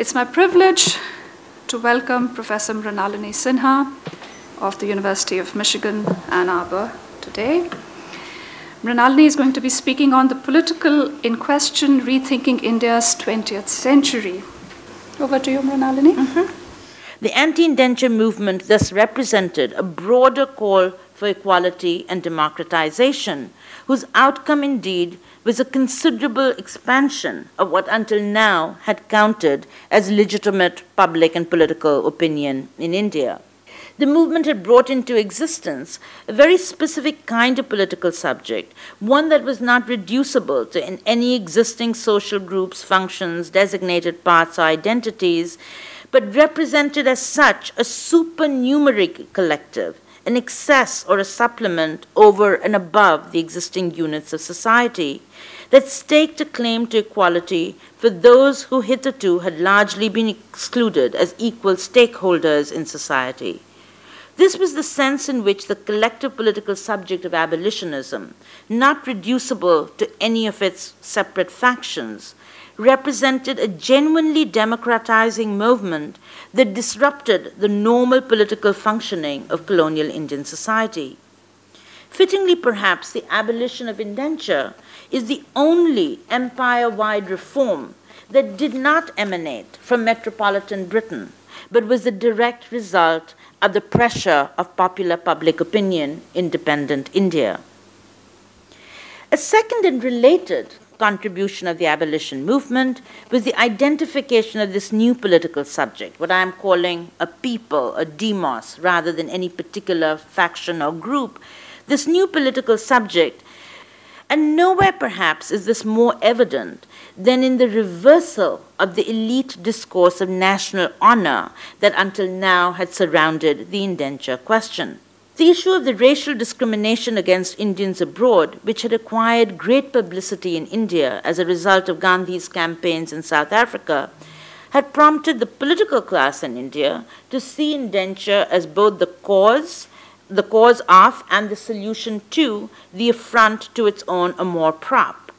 It's my privilege to welcome Professor Mrinalini Sinha of the University of Michigan, Ann Arbor today. Mrinalini is going to be speaking on the political in question, rethinking India's 20th century. Over to you, Mrinalini. The anti-indenture movement thus represented a broader call for equality and democratization, whose outcome indeed was a considerable expansion of what until now had counted as legitimate public and political opinion in India. The movement had brought into existence a very specific kind of political subject, one that was not reducible to any existing social groups, functions, designated parts, or identities, but represented as such a supernumerary collective, an excess or a supplement over and above the existing units of society, that staked a claim to equality for those who hitherto had largely been excluded as equal stakeholders in society. This was the sense in which the collective political subject of abolitionism, not reducible to any of its separate factions, represented a genuinely democratizing movement that disrupted the normal political functioning of colonial Indian society. Fittingly, perhaps, the abolition of indenture is the only empire-wide reform that did not emanate from metropolitan Britain, but was the direct result of the pressure of popular public opinion in independent India. A second and related contribution of the abolition movement was the identification of this new political subject, what I am calling a people, a demos, rather than any particular faction or group. This new political subject, and nowhere perhaps is this more evident than in the reversal of the elite discourse of national honor that until now had surrounded the indenture question. The issue of the racial discrimination against Indians abroad, which had acquired great publicity in India as a result of Gandhi's campaigns in South Africa, had prompted the political class in India to see indenture as both the cause of and the solution to the affront to its own amour propre.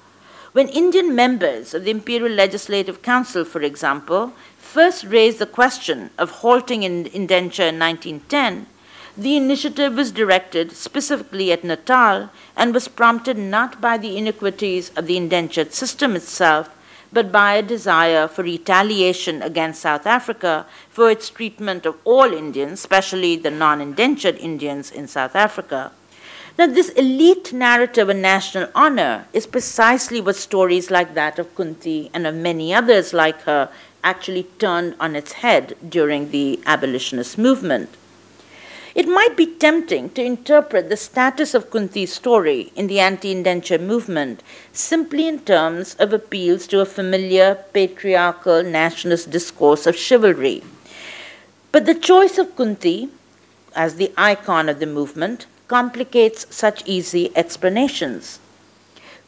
When Indian members of the Imperial Legislative Council, for example, first raised the question of halting indenture in 1910, the initiative was directed specifically at Natal and was prompted not by the iniquities of the indentured system itself, but by a desire for retaliation against South Africa for its treatment of all Indians, especially the non-indentured Indians in South Africa. Now, this elite narrative of national honor is precisely what stories like that of Kunti and of many others like her actually turned on its head during the abolitionist movement. It might be tempting to interpret the status of Kunti's story in the anti-indenture movement simply in terms of appeals to a familiar patriarchal nationalist discourse of chivalry. But the choice of Kunti as the icon of the movement complicates such easy explanations.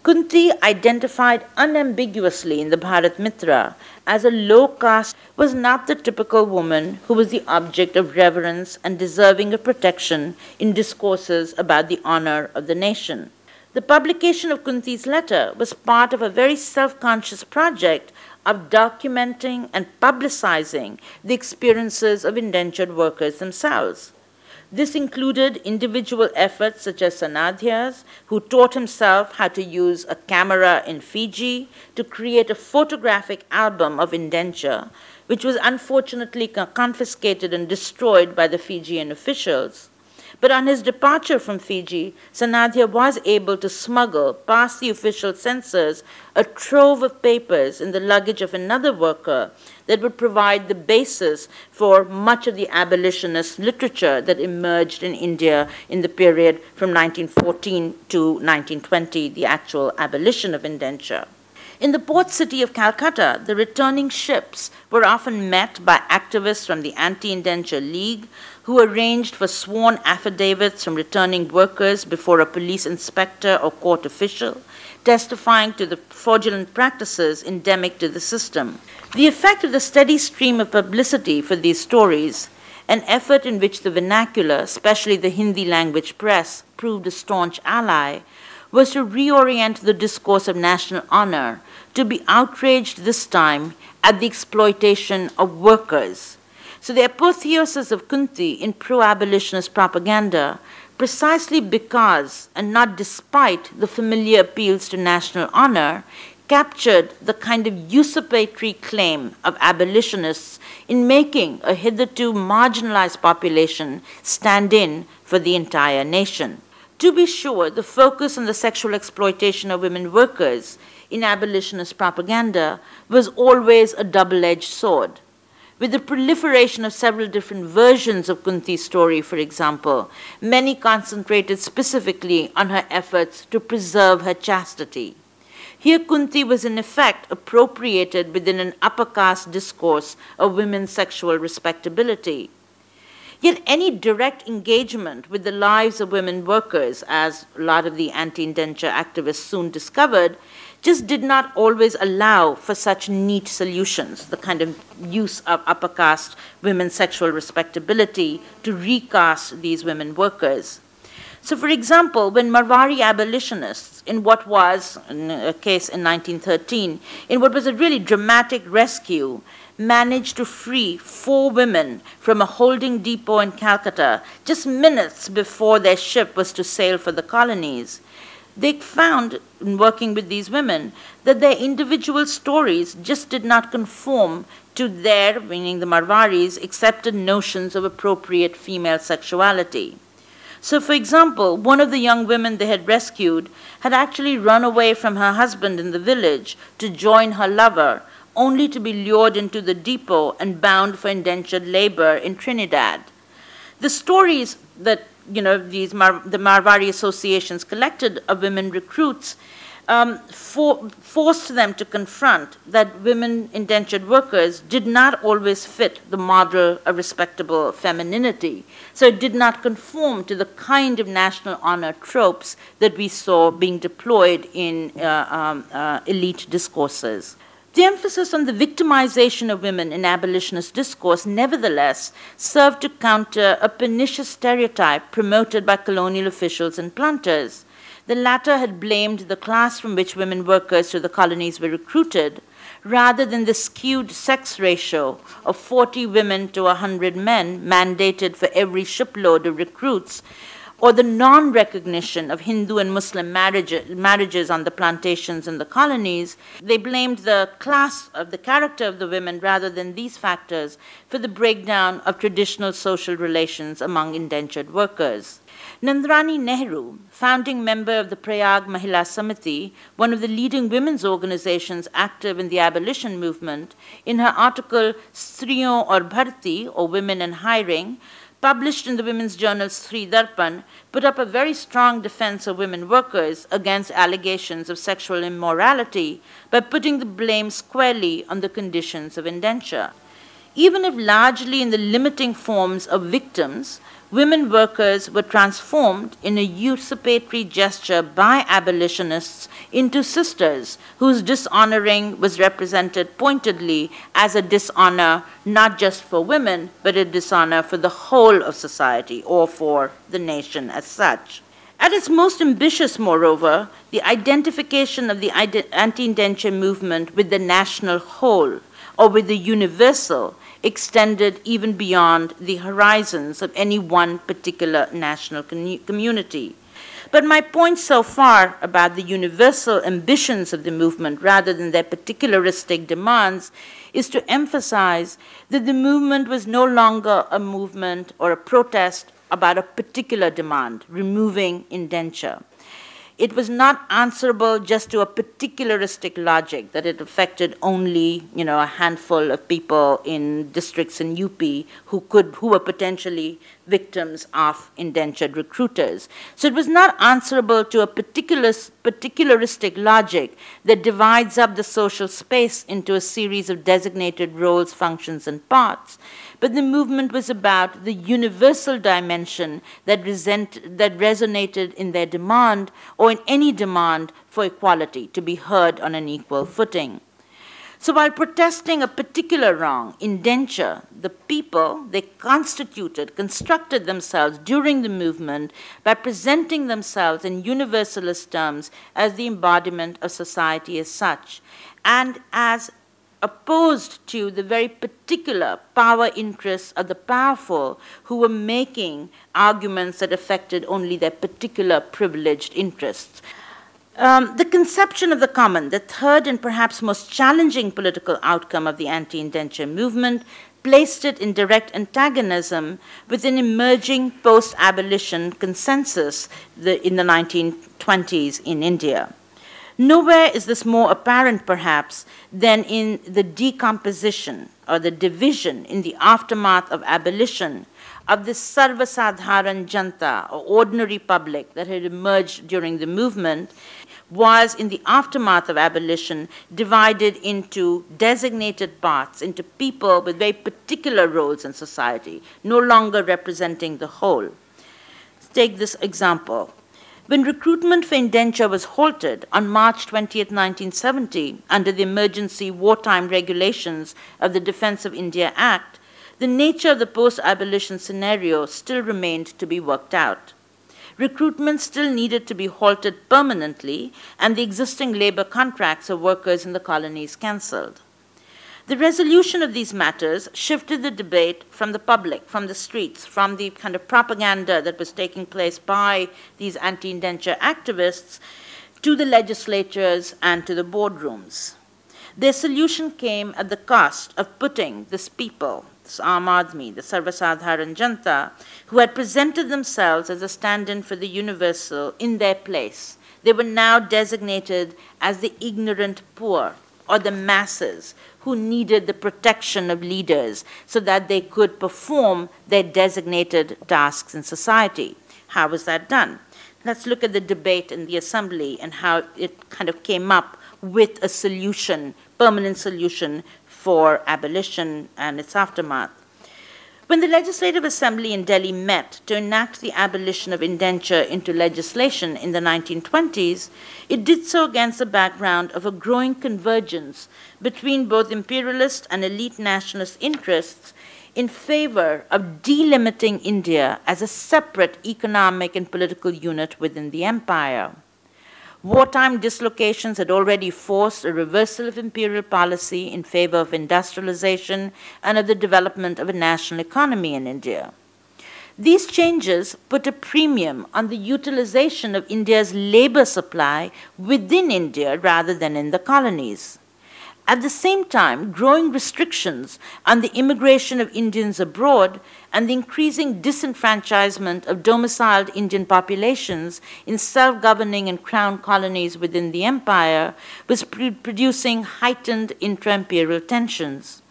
Kunti, identified unambiguously in the Bharat Mitra as a low caste, was not the typical woman who was the object of reverence and deserving of protection in discourses about the honor of the nation. The publication of Kunti's letter was part of a very self-conscious project of documenting and publicizing the experiences of indentured workers themselves. This included individual efforts such as Sanadhya's, who taught himself how to use a camera in Fiji to create a photographic album of indenture, which was unfortunately confiscated and destroyed by the Fijian officials. But on his departure from Fiji, Sanadhya was able to smuggle past the official censors a trove of papers in the luggage of another worker that would provide the basis for much of the abolitionist literature that emerged in India in the period from 1914 to 1920, the actual abolition of indenture. In the port city of Calcutta, the returning ships were often met by activists from the Anti-Indenture League who arranged for sworn affidavits from returning workers before a police inspector or court official, testifying to the fraudulent practices endemic to the system. The effect of the steady stream of publicity for these stories, an effort in which the vernacular, especially the Hindi language press, proved a staunch ally, was to reorient the discourse of national honor to be outraged this time at the exploitation of workers. So the apotheosis of Kunti in pro-abolitionist propaganda, precisely because and not despite the familiar appeals to national honor, captured the kind of usurpatory claim of abolitionists in making a hitherto marginalized population stand in for the entire nation. To be sure, the focus on the sexual exploitation of women workers in abolitionist propaganda was always a double-edged sword. With the proliferation of several different versions of Kunti's story, for example, many concentrated specifically on her efforts to preserve her chastity. Here, Kunti was in effect appropriated within an upper caste discourse of women's sexual respectability. Yet any direct engagement with the lives of women workers, as a lot of the anti-indenture activists soon discovered, just did not always allow for such neat solutions, the kind of use of upper caste women's sexual respectability to recast these women workers. So, for example, when Marwari abolitionists, in what was, in a case in 1913, in what was a really dramatic rescue, managed to free 4 women from a holding depot in Calcutta just minutes before their ship was to sail for the colonies, they found, in working with these women, that their individual stories just did not conform to their, meaning the Marwaris, accepted notions of appropriate female sexuality. So, for example, one of the young women they had rescued had actually run away from her husband in the village to join her lover, only to be lured into the depot and bound for indentured labor in Trinidad. The stories that the Marwari associations collected of women recruits forced them to confront that women indentured workers did not always fit the model of respectable femininity. So it did not conform to the kind of national honor tropes that we saw being deployed in elite discourses. The emphasis on the victimization of women in abolitionist discourse, nevertheless, served to counter a pernicious stereotype promoted by colonial officials and planters. The latter had blamed the class from which women workers to the colonies were recruited, rather than the skewed sex ratio of 40 women to 100 men mandated for every shipload of recruits, or the non-recognition of Hindu and Muslim marriages on the plantations and the colonies. They blamed the class of the character of the women rather than these factors for the breakdown of traditional social relations among indentured workers. Nandrani Nehru, founding member of the Prayag Mahila Samiti, one of the leading women's organizations active in the abolition movement, in her article Striyon aur Bharti, or Women and Hiring, published in the women's journal Sri Darpan, put up a very strong defense of women workers against allegations of sexual immorality by putting the blame squarely on the conditions of indenture. Even if largely in the limiting forms of victims, women workers were transformed in a usurpatory gesture by abolitionists into sisters whose dishonoring was represented pointedly as a dishonor not just for women, but a dishonor for the whole of society or for the nation as such. At its most ambitious, moreover, the identification of the anti-indenture movement with the national whole or with the universal extended even beyond the horizons of any one particular national community. But my point so far about the universal ambitions of the movement rather than their particularistic demands is to emphasize that the movement was no longer a movement or a protest about a particular demand, removing indenture. It was not answerable just to a particularistic logic that it affected only, a handful of people in districts in UP who were potentially victims of indentured recruiters. So it was not answerable to a particularistic logic that divides up the social space into a series of designated roles, functions, and parts. But the movement was about the universal dimension that resonated in their demand or in any demand for equality to be heard on an equal footing. So while protesting a particular wrong, indenture, the people, they constructed themselves during the movement by presenting themselves in universalist terms as the embodiment of society as such, and as opposed to the very particular power interests of the powerful who were making arguments that affected only their particular privileged interests. The conception of the common, the third and perhaps most challenging political outcome of the anti-indenture movement, placed it in direct antagonism with an emerging post-abolition consensus in the 1920s in India. Nowhere is this more apparent, perhaps, than in the decomposition or the division in the aftermath of abolition of this sarvasadharan janta, or ordinary public, that had emerged during the movement, was in the aftermath of abolition divided into designated parts, into people with very particular roles in society, no longer representing the whole. Let's take this example. When recruitment for indenture was halted on March 20th, 1970, under the emergency wartime regulations of the Defense of India Act, the nature of the post-abolition scenario still remained to be worked out. Recruitment still needed to be halted permanently, and the existing labor contracts of workers in the colonies cancelled. The resolution of these matters shifted the debate from the public, from the streets, from the kind of propaganda that was taking place by these anti-indenture activists to the legislatures and to the boardrooms. Their solution came at the cost of putting this people, this Aam Aadmi, the Sarvasadharan Janta, who had presented themselves as a stand-in for the universal, in their place. They were now designated as the ignorant poor, or the masses, who needed the protection of leaders so that they could perform their designated tasks in society. How was that done? Let's look at the debate in the assembly and how it kind of came up with a solution, permanent solution for abolition and its aftermath. When the Legislative Assembly in Delhi met to enact the abolition of indenture into legislation in the 1920s, it did so against the background of a growing convergence between both imperialist and elite nationalist interests in favor of delimiting India as a separate economic and political unit within the empire. Wartime dislocations had already forced a reversal of imperial policy in favor of industrialization and of the development of a national economy in India. These changes put a premium on the utilization of India's labor supply within India rather than in the colonies. At the same time, growing restrictions on the immigration of Indians abroad and the increasing disenfranchisement of domiciled Indian populations in self-governing and crown colonies within the empire was producing heightened intra-imperial tensions.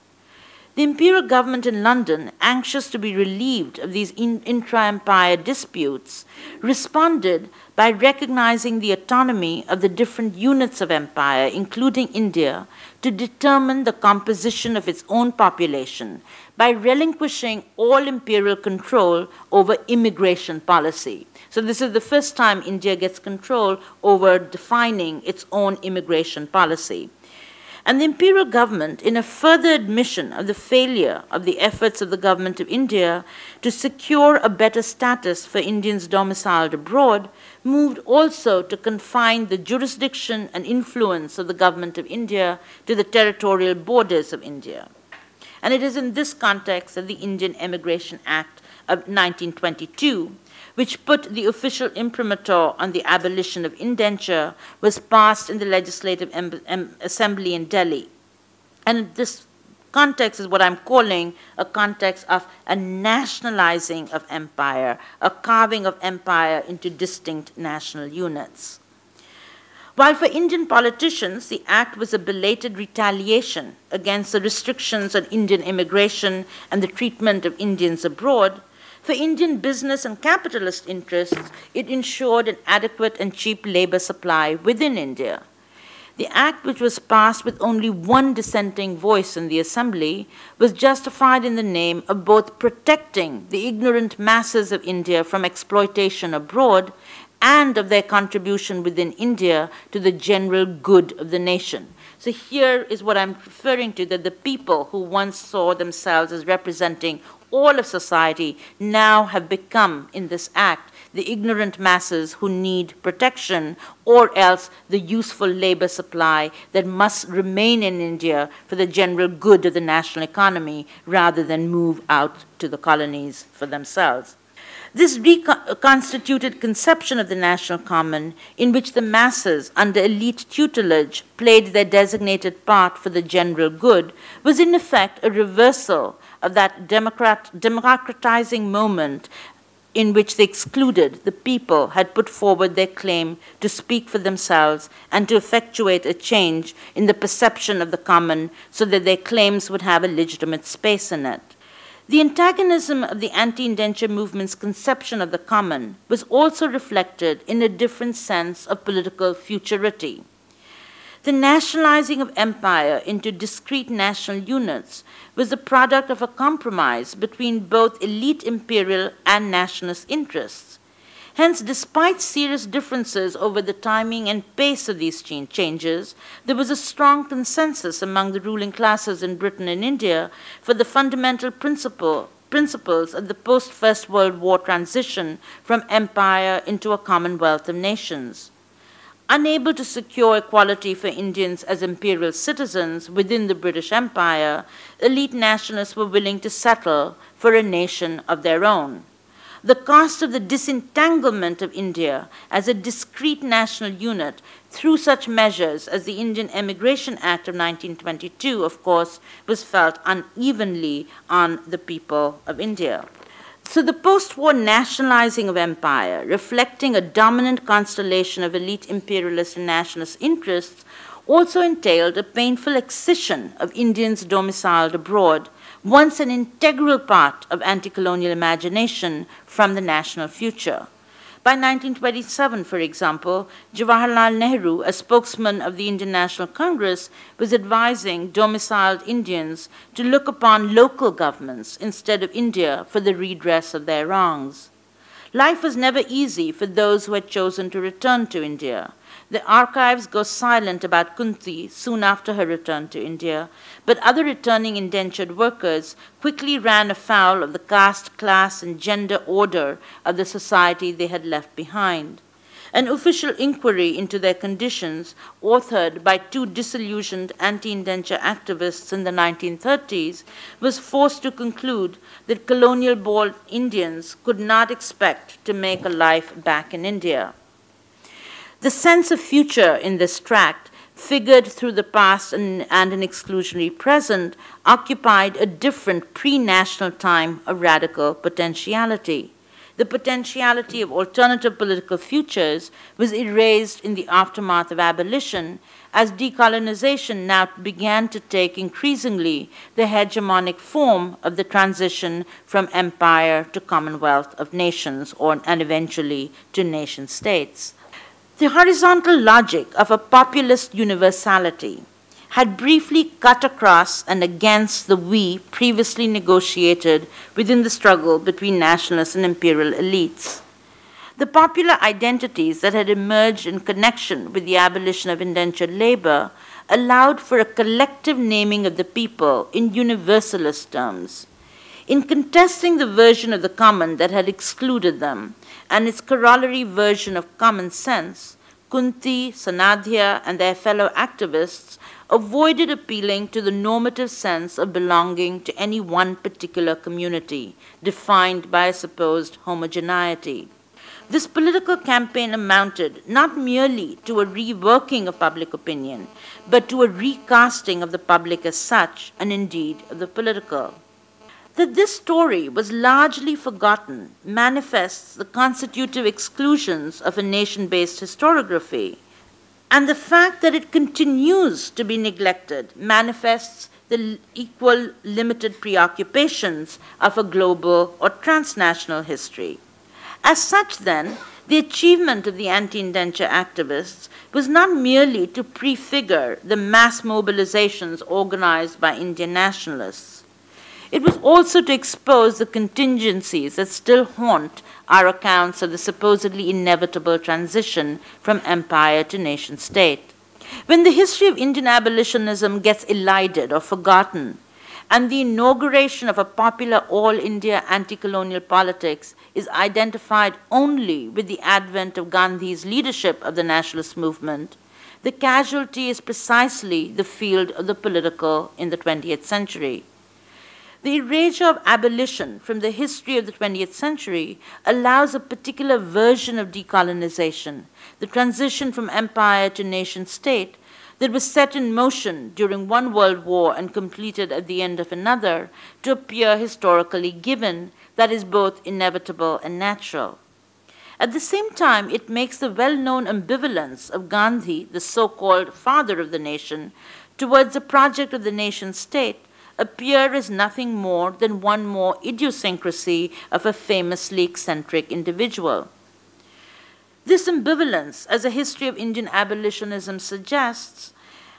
The imperial government in London, anxious to be relieved of these intra-empire disputes, responded by recognizing the autonomy of the different units of empire, including India, to determine the composition of its own population by relinquishing all imperial control over immigration policy. So this is the first time India gets control over defining its own immigration policy. And the imperial government, in a further admission of the failure of the efforts of the government of India to secure a better status for Indians domiciled abroad, moved also to confine the jurisdiction and influence of the government of India to the territorial borders of India. And it is in this context that the Indian Emigration Act of 1922, which put the official imprimatur on the abolition of indenture, was passed in the Legislative Assembly in Delhi. And this context is what I'm calling a context of a nationalizing of empire, a carving of empire into distinct national units. While for Indian politicians, the act was a belated retaliation against the restrictions on Indian immigration and the treatment of Indians abroad, for Indian business and capitalist interests, it ensured an adequate and cheap labor supply within India. The act, which was passed with only one dissenting voice in the assembly, was justified in the name of both protecting the ignorant masses of India from exploitation abroad and of their contribution within India to the general good of the nation. So here is what I'm referring to, that the people who once saw themselves as representing all of society now have become, in this act, the ignorant masses who need protection, or else the useful labor supply that must remain in India for the general good of the national economy rather than move out to the colonies for themselves. This reconstituted conception of the national common, in which the masses, under elite tutelage, played their designated part for the general good, was in effect a reversal of that democratizing moment in which the excluded, the people, had put forward their claim to speak for themselves and to effectuate a change in the perception of the common so that their claims would have a legitimate space in it. The antagonism of the anti-indenture movement's conception of the common was also reflected in a different sense of political futurity. The nationalizing of empire into discrete national units was the product of a compromise between both elite imperial and nationalist interests. Hence, despite serious differences over the timing and pace of these changes, there was a strong consensus among the ruling classes in Britain and India for the fundamental principles of the post-First World War transition from empire into a commonwealth of nations. Unable to secure equality for Indians as imperial citizens within the British Empire, elite nationalists were willing to settle for a nation of their own. The cost of the disentanglement of India as a discrete national unit through such measures as the Indian Emigration Act of 1922, of course, was felt unevenly on the people of India. So the post-war nationalizing of empire, reflecting a dominant constellation of elite imperialist and nationalist interests, also entailed a painful excision of Indians domiciled abroad, once an integral part of anti-colonial imagination from the national future. By 1927, for example, Jawaharlal Nehru, a spokesman of the Indian National Congress, was advising domiciled Indians to look upon local governments instead of India for the redress of their wrongs. Life was never easy for those who had chosen to return to India. The archives go silent about Kunti soon after her return to India, but other returning indentured workers quickly ran afoul of the caste, class, and gender order of the society they had left behind. An official inquiry into their conditions, authored by two disillusioned anti-indenture activists in the 1930s, was forced to conclude that colonial-born Indians could not expect to make a life back in India. The sense of future in this tract, figured through the past and an exclusionary present, occupied a different pre-national time of radical potentiality. The potentiality of alternative political futures was erased in the aftermath of abolition, as decolonization now began to take increasingly the hegemonic form of the transition from empire to commonwealth of nations, and eventually to nation states. The horizontal logic of a populist universality had briefly cut across and against the we previously negotiated within the struggle between nationalist and imperial elites. The popular identities that had emerged in connection with the abolition of indentured labor allowed for a collective naming of the people in universalist terms. In contesting the version of the common that had excluded them, and its corollary version of common sense, Kunti, Sanadhya, and their fellow activists avoided appealing to the normative sense of belonging to any one particular community, defined by a supposed homogeneity. This political campaign amounted not merely to a reworking of public opinion, but to a recasting of the public as such, and indeed of the political. That this story was largely forgotten manifests the constitutive exclusions of a nation-based historiography, and the fact that it continues to be neglected manifests the equal limited preoccupations of a global or transnational history. As such, then, the achievement of the anti-indenture activists was not merely to prefigure the mass mobilizations organized by Indian nationalists. It was also to expose the contingencies that still haunt our accounts of the supposedly inevitable transition from empire to nation state. When the history of Indian abolitionism gets elided or forgotten, and the inauguration of a popular all-India anti-colonial politics is identified only with the advent of Gandhi's leadership of the nationalist movement, the casualty is precisely the field of the political in the 20th century. The erasure of abolition from the history of the 20th century allows a particular version of decolonization, the transition from empire to nation-state, that was set in motion during one world war and completed at the end of another, to appear historically given, that is both inevitable and natural. At the same time, it makes the well-known ambivalence of Gandhi, the so-called father of the nation, towards the project of the nation-state appear as nothing more than one more idiosyncrasy of a famously eccentric individual. This ambivalence, as a history of Indian abolitionism suggests,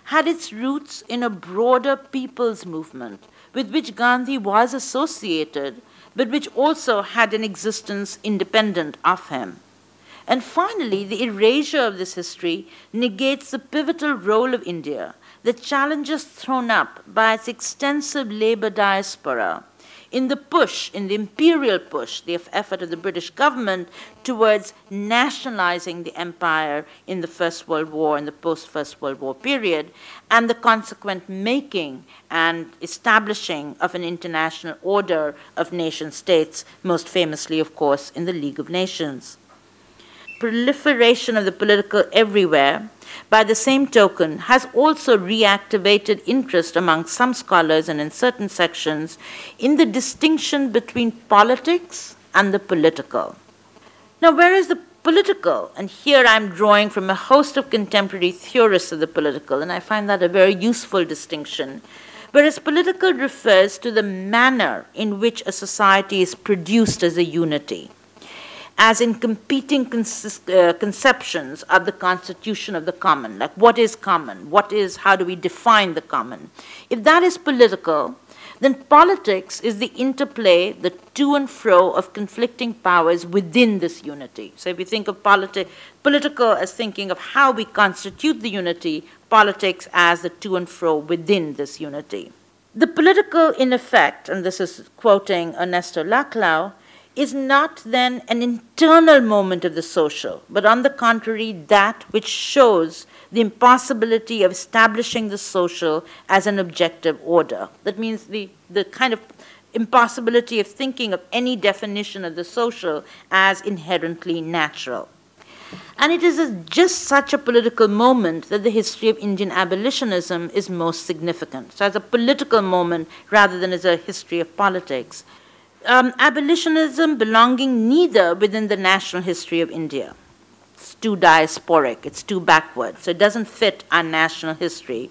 had its roots in a broader people's movement with which Gandhi was associated, but which also had an existence independent of him. And finally, the erasure of this history negates the pivotal role of India, the challenges thrown up by its extensive labor diaspora in the push, in the imperial push, the effort of the British government towards nationalizing the empire in the First World War and the post-First World War period, and the consequent making and establishing of an international order of nation-states, most famously, of course, in the League of Nations. Proliferation of the political everywhere, by the same token, has also reactivated interest among some scholars and in certain sections in the distinction between politics and the political. Now, whereas the political, and here I'm drawing from a host of contemporary theorists of the political, and I find that a very useful distinction, whereas political refers to the manner in which a society is produced as a unity, as in competing conceptions of the constitution of the common, like what is common, how do we define the common. If that is political, then politics is the interplay, the to and fro of conflicting powers within this unity. So if we think of political as thinking of how we constitute the unity, politics as the to and fro within this unity. The political, in effect, and this is quoting Ernesto Laclau, is not then an internal moment of the social, but on the contrary, that which shows the impossibility of establishing the social as an objective order. That means the kind of impossibility of thinking of any definition of the social as inherently natural. And it is just such a political moment that the history of Indian abolitionism is most significant. So as a political moment rather than as a history of politics. Abolitionism belonging neither within the national history of India. It's too diasporic, it's too backward, so it doesn't fit our national history.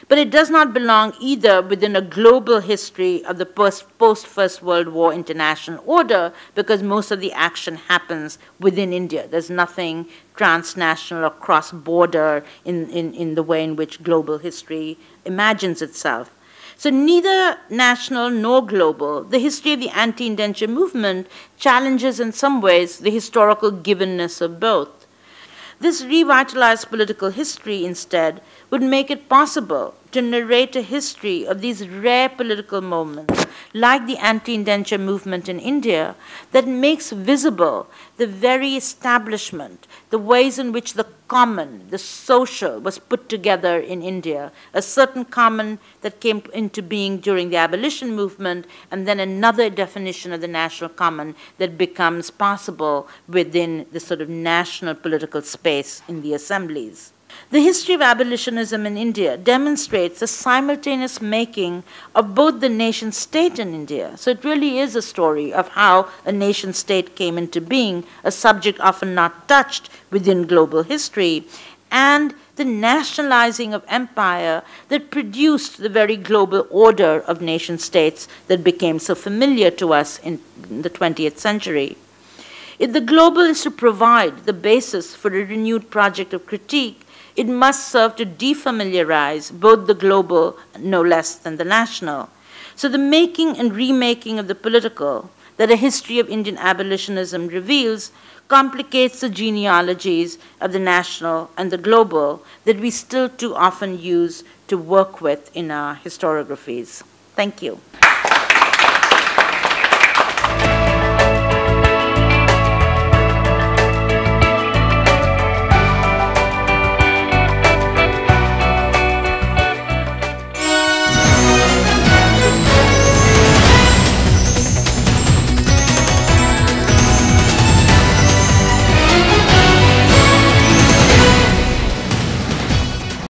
But it does not belong either within a global history of the post-First World War international order, because most of the action happens within India. There's nothing transnational or cross-border in the way in which global history imagines itself. So neither national nor global, the history of the anti-indenture movement challenges in some ways the historical givenness of both. This revitalized political history, instead, would make it possible to narrate a history of these rare political moments, like the anti-indenture movement in India, that makes visible the very establishment, the ways in which the common, the social, was put together in India, a certain common that came into being during the abolition movement, and then another definition of the national common that becomes possible within the sort of national political space in the assemblies. The history of abolitionism in India demonstrates the simultaneous making of both the nation-state in India. So it really is a story of how a nation-state came into being, a subject often not touched within global history, and the nationalizing of empire that produced the very global order of nation-states that became so familiar to us in the 20th century. If the global is to provide the basis for a renewed project of critique, it must serve to defamiliarize both the global, no less than the national. So the making and remaking of the political, that a history of Indian abolitionism reveals complicates the genealogies of the national and the global that we still too often use to work with in our historiographies. Thank you.